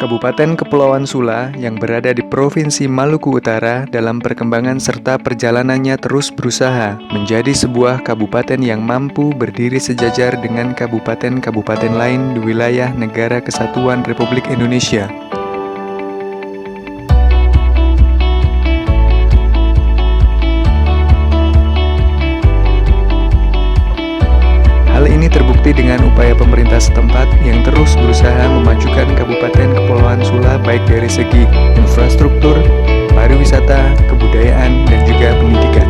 Kabupaten Kepulauan Sula yang berada di Provinsi Maluku Utara dalam perkembangan serta perjalanannya terus berusaha menjadi sebuah kabupaten yang mampu berdiri sejajar dengan kabupaten-kabupaten lain di wilayah Negara Kesatuan Republik Indonesia. Hal ini terbukti dengan upaya pemerintah setempat yang terus berusaha memajukan Kabupaten Kepulauan Sula baik dari segi infrastruktur, pariwisata, kebudayaan, dan juga pendidikan.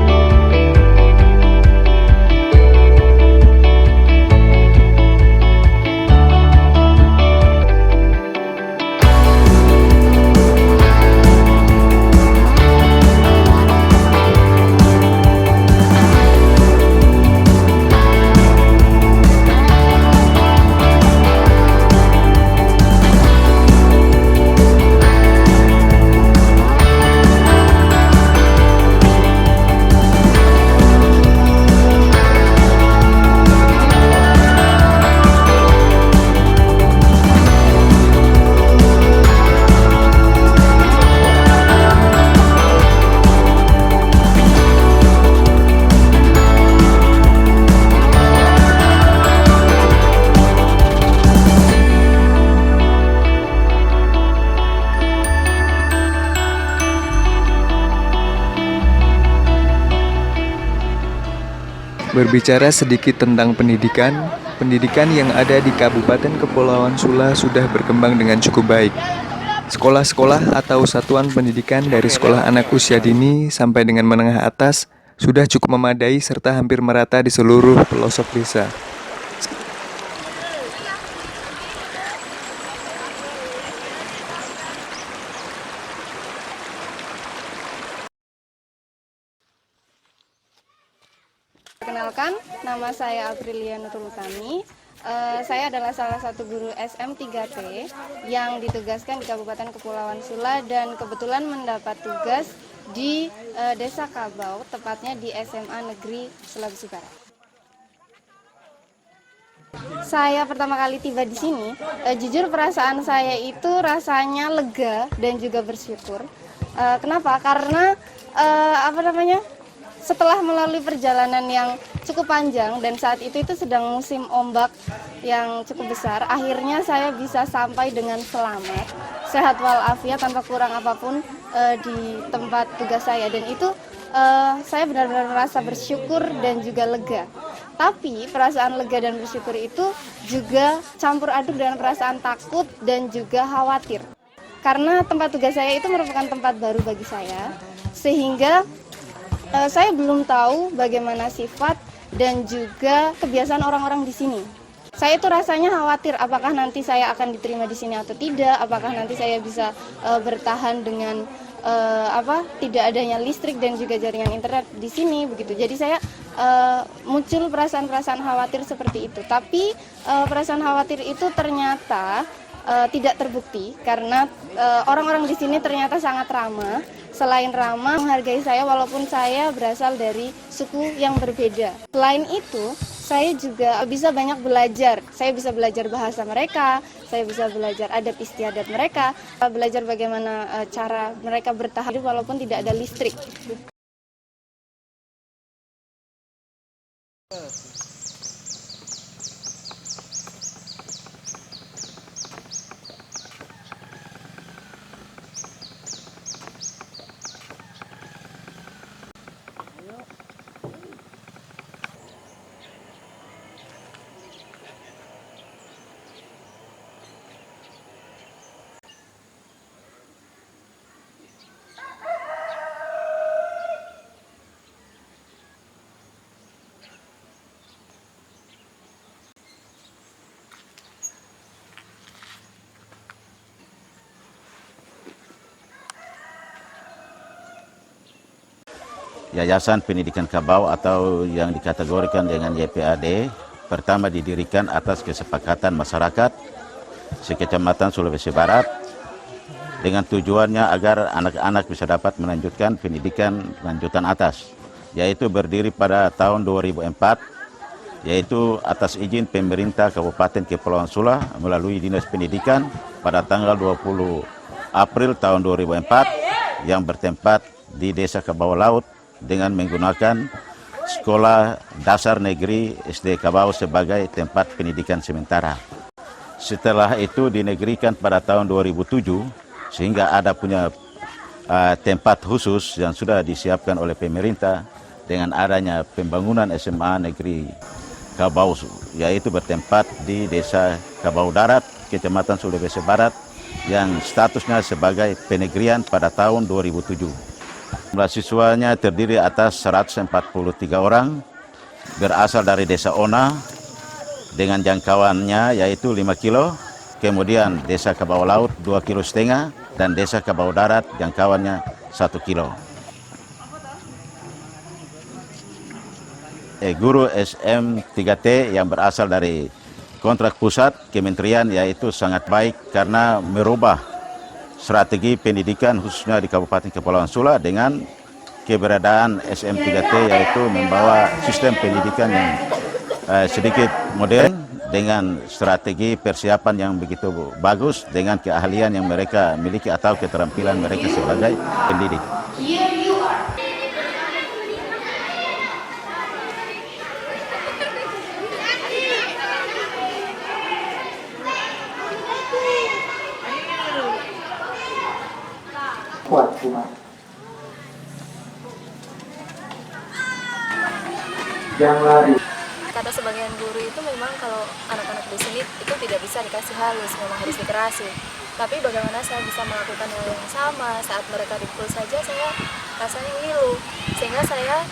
Berbicara sedikit tentang pendidikan yang ada di Kabupaten Kepulauan Sula sudah berkembang dengan cukup baik. Sekolah-sekolah atau satuan pendidikan dari sekolah anak usia dini sampai dengan menengah atas sudah cukup memadai serta hampir merata di seluruh pelosok desa. Perkenalkan, nama saya Aprilia Nurul Utami. Saya adalah salah satu guru SM3T yang ditugaskan di Kabupaten Kepulauan Sula dan kebetulan mendapat tugas di Desa Kabau, tepatnya di SMA Negeri Sulawesi Barat. Saya pertama kali tiba di sini, jujur perasaan saya itu rasanya lega dan juga bersyukur. Kenapa? Karena setelah melalui perjalanan yang cukup panjang dan saat itu sedang musim ombak yang cukup besar, akhirnya saya bisa sampai dengan selamat, sehat walafiat tanpa kurang apapun di tempat tugas saya, dan itu saya benar-benar merasa bersyukur dan juga lega. Tapi perasaan lega dan bersyukur itu juga campur aduk dengan perasaan takut dan juga khawatir. Karena tempat tugas saya itu merupakan tempat baru bagi saya, sehingga saya belum tahu bagaimana sifat dan juga kebiasaan orang-orang di sini. Saya itu rasanya khawatir apakah nanti saya akan diterima di sini atau tidak, apakah nanti saya bisa bertahan dengan tidak adanya listrik dan juga jaringan internet di sini begitu. Jadi saya muncul perasaan-perasaan khawatir seperti itu. Tapi perasaan khawatir itu ternyata tidak terbukti karena orang-orang di sini ternyata sangat ramah. Selain ramah, menghargai saya walaupun saya berasal dari suku yang berbeda. Selain itu, saya juga bisa banyak belajar. Saya bisa belajar bahasa mereka, saya bisa belajar adat istiadat mereka, belajar bagaimana cara mereka bertahan walaupun tidak ada listrik. Yayasan Pendidikan Kabau atau yang dikategorikan dengan YPAD pertama didirikan atas kesepakatan masyarakat sekecamatan Sulawesi Barat dengan tujuannya agar anak-anak bisa dapat melanjutkan pendidikan lanjutan atas, yaitu berdiri pada tahun 2004, yaitu atas izin pemerintah Kabupaten Kepulauan Sula melalui Dinas Pendidikan pada tanggal 20 April tahun 2004 yang bertempat di Desa Kabau Laut dengan menggunakan Sekolah Dasar Negeri SD Kabau sebagai tempat pendidikan sementara. Setelah itu dinegerikan pada tahun 2007 sehingga ada punya tempat khusus yang sudah disiapkan oleh pemerintah dengan adanya pembangunan SMA Negeri Kabau, yaitu bertempat di Desa Kabau Darat, Kecamatan Sulawesi Barat yang statusnya sebagai penegrian pada tahun 2007. Jumlah siswanya terdiri atas 143 orang, berasal dari Desa Ona dengan jangkauannya yaitu 5 kilo, kemudian Desa Kabau Laut 2,5 kilo, dan Desa Kabau Darat jangkauannya 1 kilo. Guru SM3T yang berasal dari kontrak pusat kementerian yaitu sangat baik karena merubah strategi pendidikan khususnya di Kabupaten Kepulauan Sula dengan keberadaan SM3T yaitu membawa sistem pendidikan yang sedikit modern dengan strategi persiapan yang begitu bagus dengan keahlian yang mereka miliki atau keterampilan mereka sebagai pendidik. Kuat cuma yang lari. Kata sebagian guru itu memang kalau anak-anak di sini itu tidak bisa dikasih halus, memang harus dikerasi. Tapi bagaimana saya bisa melakukan hal yang sama saat mereka dipukul saja saya rasanya ngilu. Sehingga saya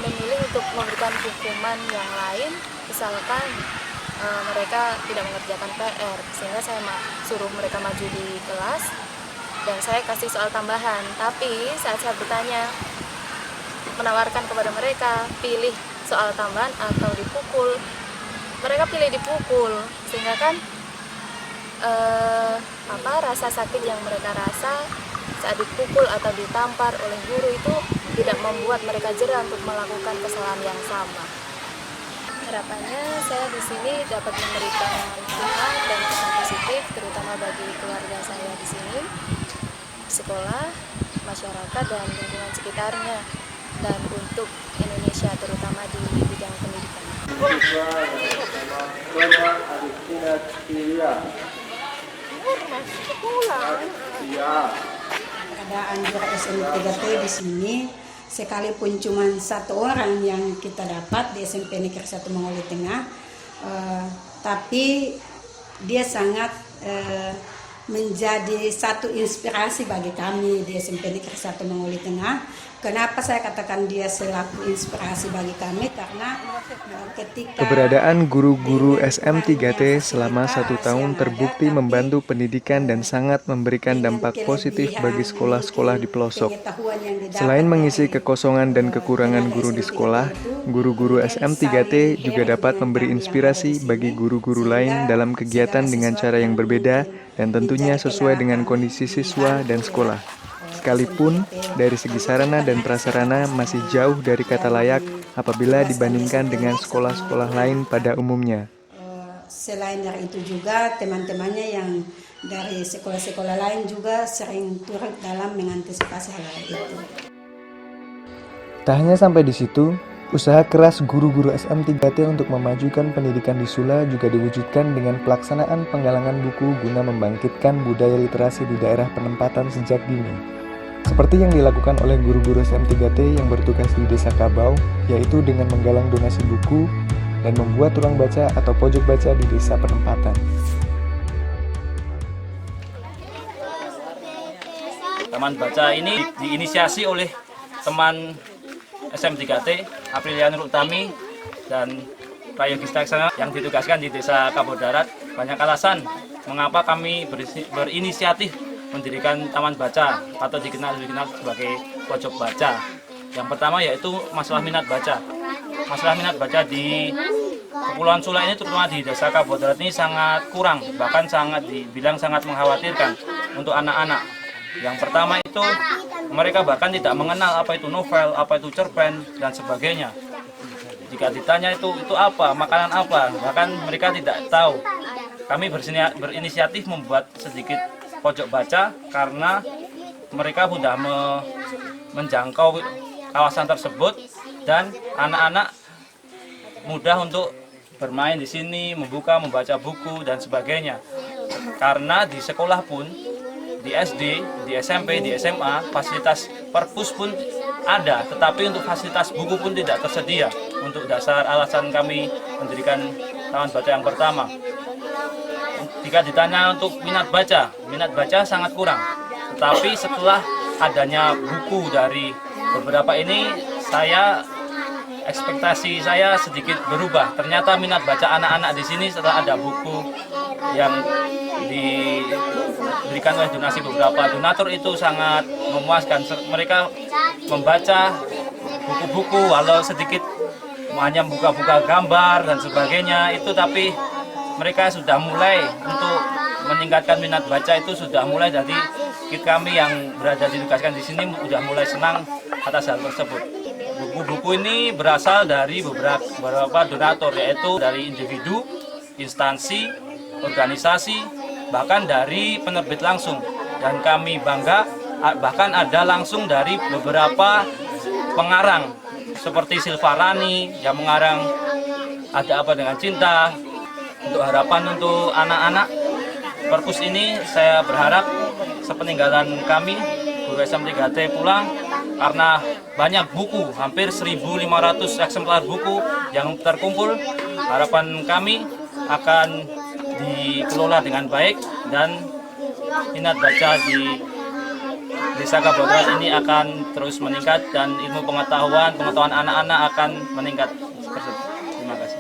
memilih untuk memberikan hukuman yang lain, misalkan mereka tidak mengerjakan PR. Sehingga saya suruh mereka maju di kelas dan saya kasih soal tambahan. Tapi saat saya bertanya, menawarkan kepada mereka pilih soal tambahan atau dipukul, mereka pilih dipukul, sehingga kan rasa sakit yang mereka rasa saat dipukul atau ditampar oleh guru itu tidak membuat mereka jera untuk melakukan kesalahan yang sama. Harapannya saya di sini dapat memberikan manfaat dan pesan positif terutama bagi keluarga saya di sini, sekolah, masyarakat dan lingkungan sekitarnya, dan untuk Indonesia terutama di bidang pendidikan. Keadaan juara SM3T di sini sekalipun cuma satu orang yang kita dapat di SMP Negeri 1 Mongoli Tengah, tapi dia sangat menjadi satu inspirasi bagi kami di SMP Negeri 1 Mongoli Tengah. Kenapa saya katakan dia selaku inspirasi bagi kami? Karena ketika Keberadaan guru-guru SM3T selama 1 tahun terbukti membantu pendidikan dan sangat memberikan dampak positif bagi sekolah-sekolah di pelosok. Selain mengisi kekosongan dan kekurangan guru di sekolah, guru-guru SM3T juga dapat memberi inspirasi bagi guru-guru lain dalam kegiatan dengan cara yang berbeda dan tentunya sesuai dengan kondisi siswa dan sekolah. Sekalipun dari segi sarana dan prasarana masih jauh dari kata layak apabila dibandingkan dengan sekolah-sekolah lain pada umumnya. Selain dari itu juga teman-temannya yang dari sekolah-sekolah lain juga sering turut dalam mengantisipasi hal itu. Tak hanya sampai di situ, usaha keras guru-guru SM3T untuk memajukan pendidikan di Sula juga diwujudkan dengan pelaksanaan penggalangan buku guna membangkitkan budaya literasi di daerah penempatan sejak dini. Seperti yang dilakukan oleh guru-guru SM3T yang bertugas di Desa Kabau, yaitu dengan menggalang donasi buku dan membuat ruang baca atau pojok baca di desa penempatan. Taman baca ini diinisiasi oleh teman SM3T, Aprilianur Utami dan Prayogi Staksana yang ditugaskan di Desa Kabau Darat. Banyak alasan mengapa kami berinisiatif mendirikan taman baca atau dikenal sebagai pojok baca. Yang pertama yaitu masalah minat baca. Masalah minat baca di Kepulauan Sula ini terutama di Desa Kabau Darat ini sangat kurang, bahkan sangat dibilang sangat mengkhawatirkan untuk anak-anak. Yang pertama itu mereka bahkan tidak mengenal apa itu novel, apa itu cerpen dan sebagainya. Jika ditanya itu apa, makanan apa, bahkan mereka tidak tahu. kami berinisiatif membuat sedikit pojok baca karena mereka sudah menjangkau kawasan tersebut dan anak-anak mudah untuk bermain di sini, membaca buku dan sebagainya. Karena di sekolah pun, di SD, di SMP, di SMA, fasilitas perpus pun ada, tetapi untuk fasilitas buku pun tidak tersedia. Untuk dasar alasan kami mendirikan taman baca yang pertama. Jika ditanya untuk minat baca sangat kurang. Tetapi setelah adanya buku dari beberapa ini, ekspektasi saya sedikit berubah. Ternyata minat baca anak-anak di sini setelah ada buku yang diberikan oleh donasi beberapa donatur itu sangat memuaskan. Mereka membaca buku-buku walau sedikit hanya buka-buka gambar dan sebagainya itu, tapi mereka sudah mulai untuk meningkatkan minat baca itu sudah mulai dari kami yang berada ditugaskan di sini sudah mulai senang atas hal tersebut. Buku-buku ini berasal dari beberapa donatur, yaitu dari individu, instansi, organisasi, bahkan dari penerbit langsung. Dan kami bangga bahkan ada langsung dari beberapa pengarang seperti Silvarani yang mengarang Ada Apa Dengan Cinta. Untuk harapan untuk anak-anak perpus ini, saya berharap sepeninggalan kami guru SM3T pulang, karena banyak buku, hampir 1.500 eksemplar buku yang terkumpul, harapan kami akan dikelola dengan baik dan minat baca di Desa Kabodarat ini akan terus meningkat dan ilmu pengetahuan anak-anak akan meningkat. Terima kasih.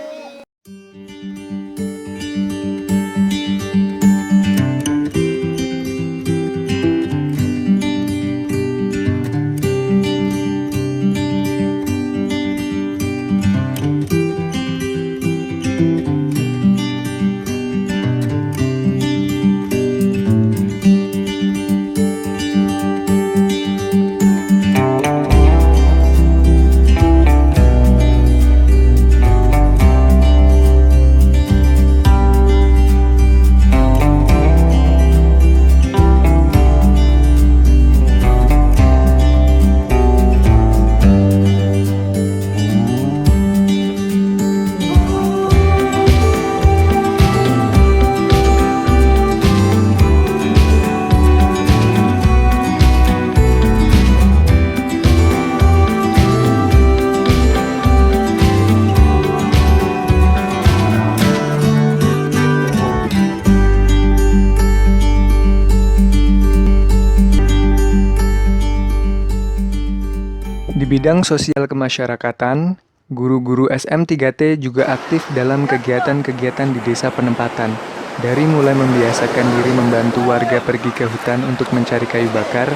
Di bidang sosial kemasyarakatan, guru-guru SM3T juga aktif dalam kegiatan-kegiatan di desa penempatan, dari mulai membiasakan diri membantu warga pergi ke hutan untuk mencari kayu bakar,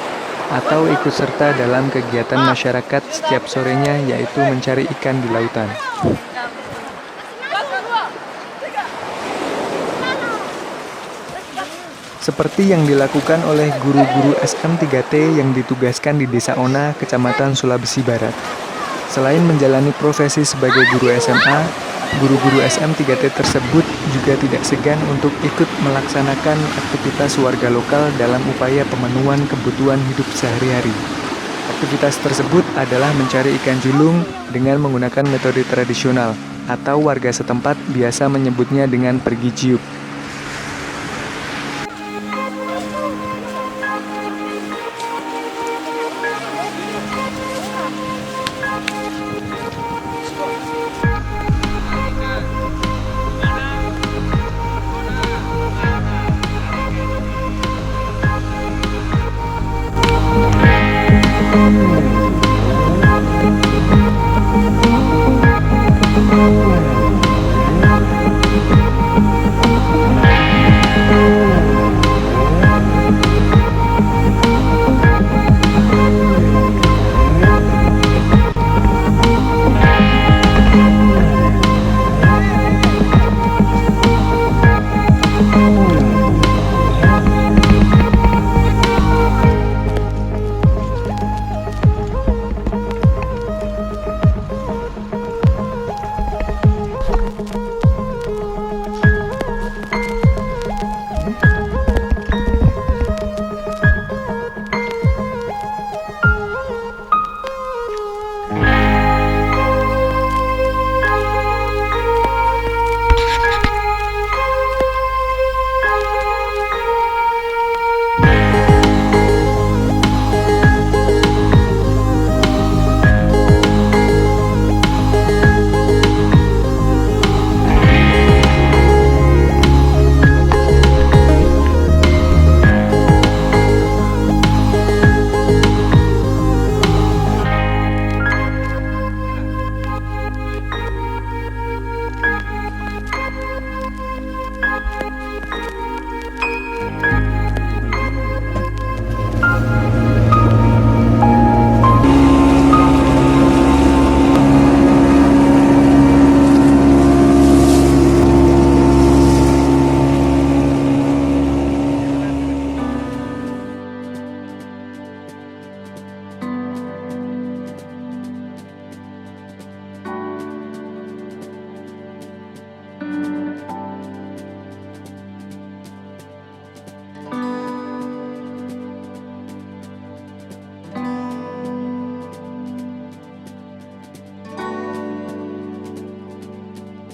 atau ikut serta dalam kegiatan masyarakat setiap sorenya, yaitu mencari ikan di lautan. Seperti yang dilakukan oleh guru-guru SM3T yang ditugaskan di Desa Ona, Kecamatan Sulawesi Barat. Selain menjalani profesi sebagai guru SMA, guru-guru SM3T tersebut juga tidak segan untuk ikut melaksanakan aktivitas warga lokal dalam upaya pemenuhan kebutuhan hidup sehari-hari. Aktivitas tersebut adalah mencari ikan julung dengan menggunakan metode tradisional, atau warga setempat biasa menyebutnya dengan pergi jiup.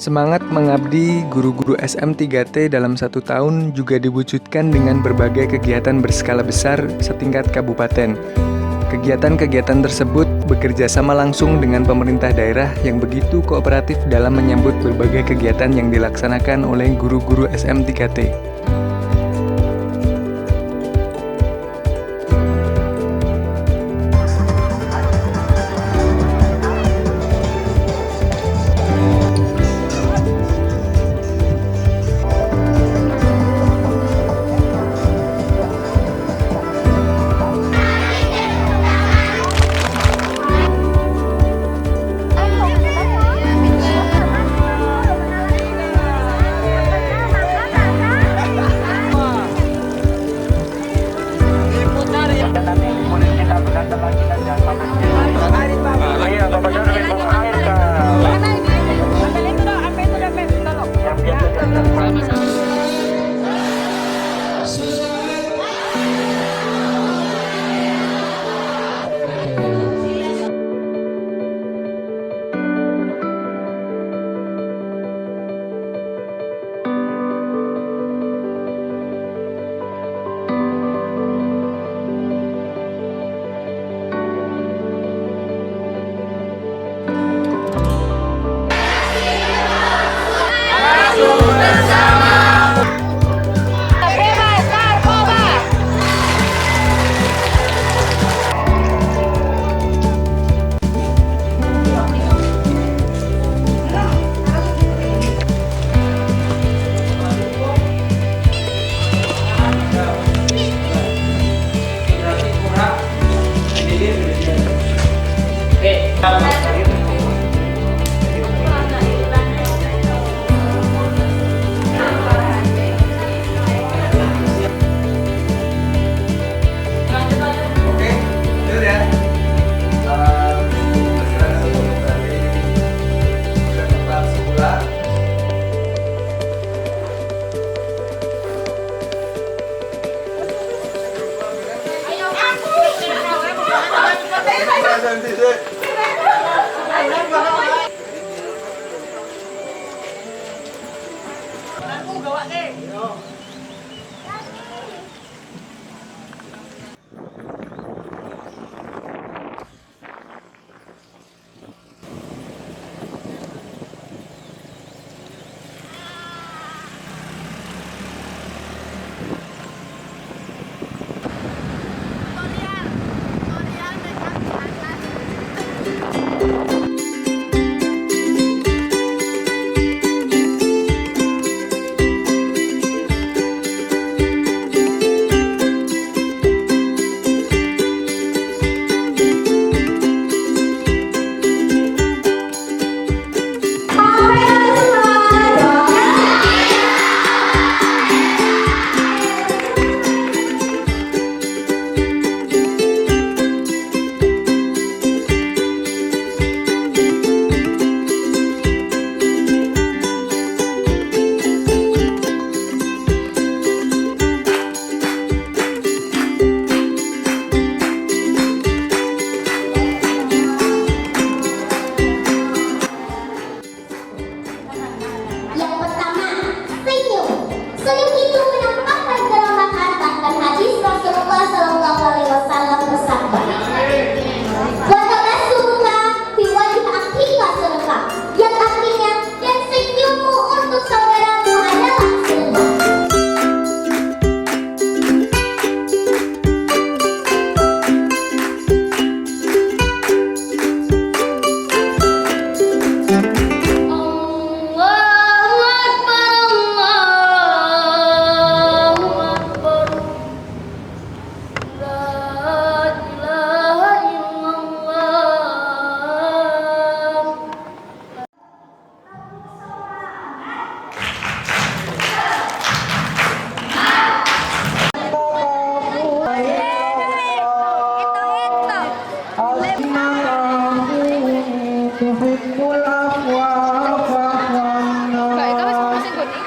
Semangat mengabdi guru-guru SM3T dalam 1 tahun juga diwujudkan dengan berbagai kegiatan berskala besar setingkat kabupaten. Kegiatan-kegiatan tersebut bekerja sama langsung dengan pemerintah daerah yang begitu kooperatif dalam menyambut berbagai kegiatan yang dilaksanakan oleh guru-guru SM3T.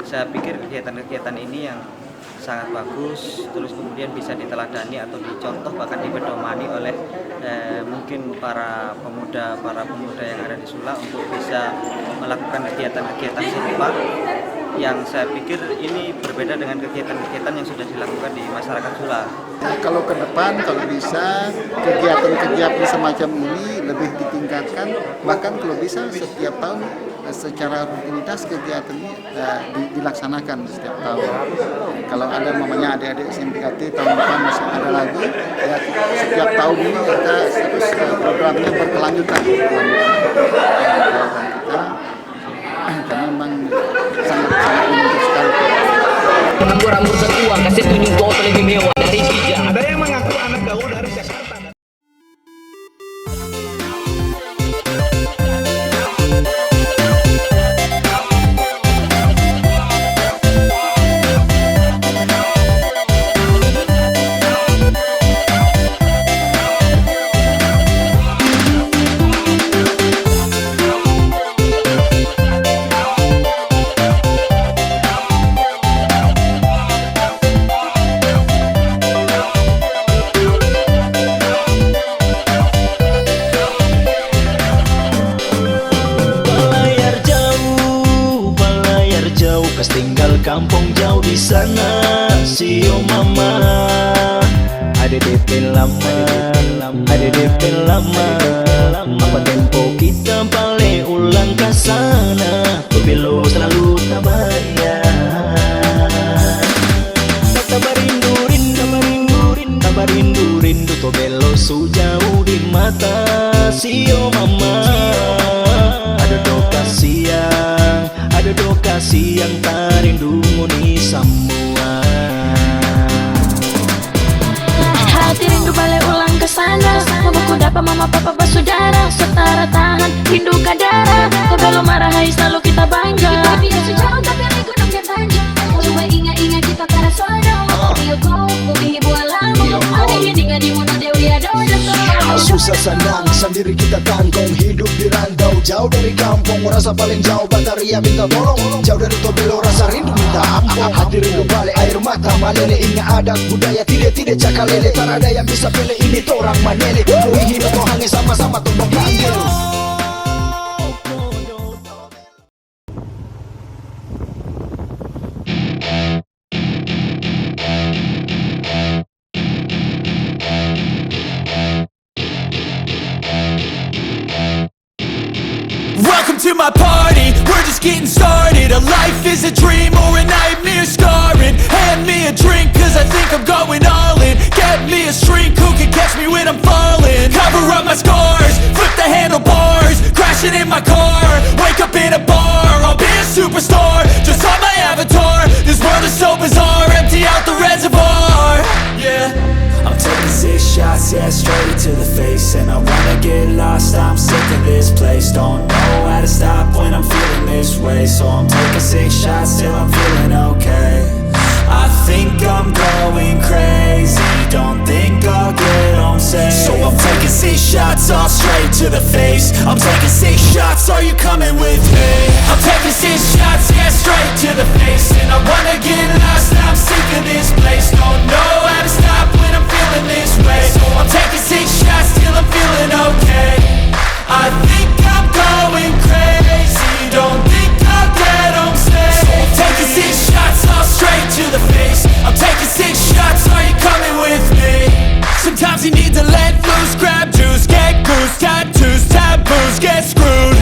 Saya pikir kegiatan-kegiatan ini yang sangat bagus, terus kemudian bisa diteladani atau dicontoh bahkan dipedomani oleh mungkin para pemuda yang ada di Sula untuk bisa melakukan kegiatan-kegiatan serupa yang saya pikir ini berbeda dengan kegiatan-kegiatan yang sudah dilakukan di masyarakat Sula. Kalau ke depan, kalau bisa kegiatan-kegiatan semacam ini lebih ditingkatkan, bahkan kalau bisa setiap tahun secara rutinitas kegiatan ini dilaksanakan setiap tahun. Kalau ada namanya adik-adik SMPKT tahun depan masih ada lagi, ya setiap tahun ini kita programnya berkelanjutan kita, karena memang sangat menyentuh sekali. Mengaku rambut setua, kasih tunjuk botol lebih mewah dari Pija. Ada yang mengaku anak gaul dari Jakarta. Kas tinggal kampung jauh di sana, sio mama. Ada DP lama, ada DP lama. Apa tempo kita balik ulang ke sana, berbelo selalu tak bayar. Tabarindu rindu to belo sujauh di mata, sio mama. Ada do kasih yang tarindu ni semua. Hati rindu balik ulang ke sana, mamaku dapat mama papa bersaudara, setara tahan rindu kadara. Kalau marah hai selalu kita bangga. Kita biasa jauh tapi lagi gunung dan tanjung. Coba ingat-ingat kita para saudara. Iyo kau, bumi buah lama. Ada yang ingat di mana dewi ada susah senang sendiri kita tanggung, hidup di rantau jauh dari kampung, rasa paling jauh bataria minta tolong, jauh dari tobelo rasa rindu minta ampun. Hati rindu balik air mata malele, ingat adat budaya tidak cakalele, tak ada yang bisa pilih ini torang manele. Kui hidup kau hangi sama-sama tumbang panggil. Welcome to my party, we're just getting started. A life is a dream or a nightmare scarring. Hand me a drink cause I think I'm going all in. Get me a shrink who can catch me when I'm falling. Cover up my scars, flip the handlebars. Crashing in my car, wake up in a bar. I'll be a superstar, just on my avatar. This world is so bizarre, empty out the reservoir. Yeah, I'm taking 6 shots, yeah, straight to the face. And I wanna get lost, I'm sick of this place. Don't know how to stop when I'm feeling this way. So I'm taking 6 shots till I'm feeling okay. I think I'm going crazy, don't think I'll get home safe. So I'm taking 6 shots, all straight to the face. I'm taking 6 shots, are you coming with me? I'm taking 6 shots, yeah, straight to the face. And I wanna get lost, I'm sick of this place. Don't know how to stop when I'm feeling this way. So I'm taking 6 shots till I'm feeling okay. I think I'm going crazy, don't think I'll get home safe. So I'm taking 6 shots, all straight to the face. I'm taking 6 shots, are you coming with me? Sometimes you need to let loose, grab juice, get goose, tattoos, taboos, get screwed.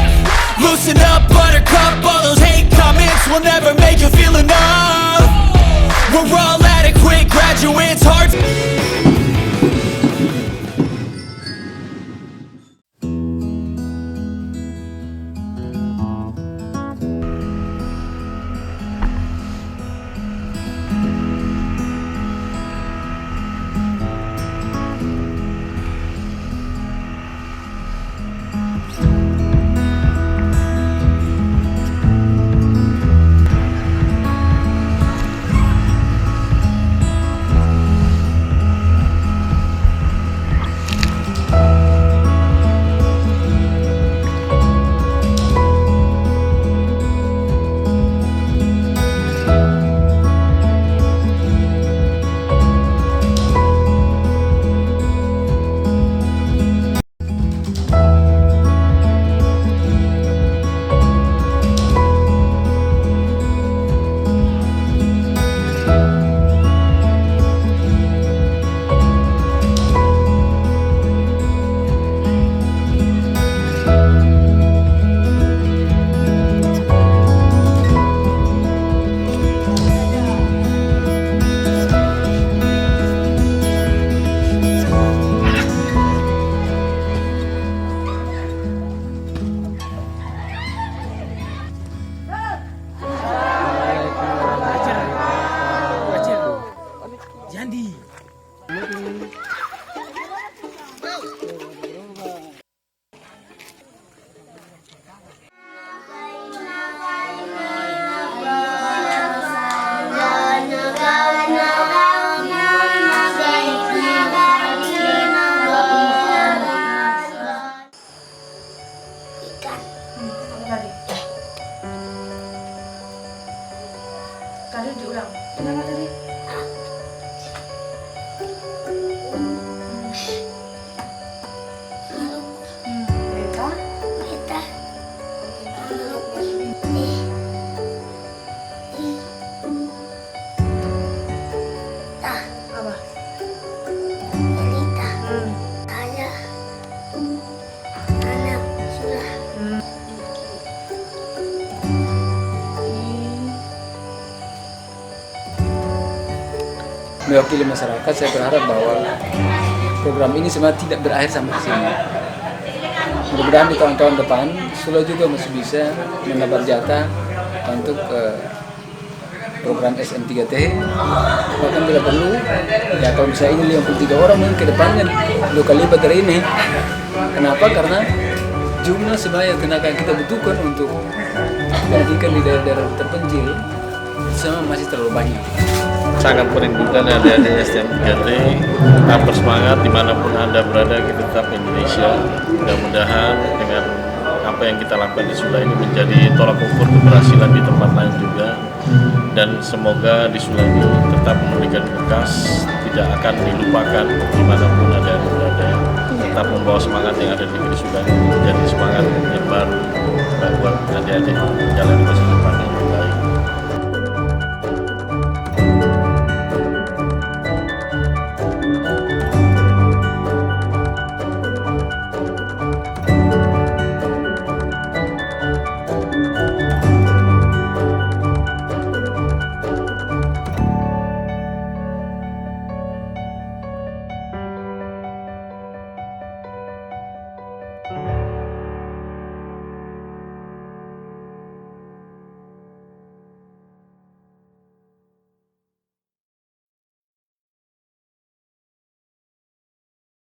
Loosen up, buttercup, all those hate comments will never make you feel enough. We're all adequate graduates, hard. Tadi diulang. Kenapa tadi? Beta. Beta. Apa? Elita. Saya. Anak sudah. Mewakili masyarakat, saya berharap bahwa program ini sebenarnya tidak berakhir sampai sini. Mudah-mudahan di tahun-tahun depan Sula juga masih bisa mendapat jatah untuk program SM3T. Bahkan bila perlu, ya kalau bisa ini 53 orang mungkin ke depannya 2 kali lipat dari ini. Kenapa? Karena jumlah sebanyak tenaga yang kita butuhkan untuk pendidikan di daerah-daerah terpencil sama masih terlalu banyak. Sangat merindukan adanya SM3T. Tetap bersemangat dimanapun Anda berada, kita tetap Indonesia. Mudah-mudahan dengan apa yang kita lakukan di Sula ini menjadi tolak ukur keberhasilan di tempat lain juga. Dan semoga di Sula ini tetap memberikan bekas, tidak akan dilupakan dimanapun ada yang berada. Tetap membawa semangat yang ada di negeri Sula ini menjadi semangat yang baru buat adik-adik jalan masa depan.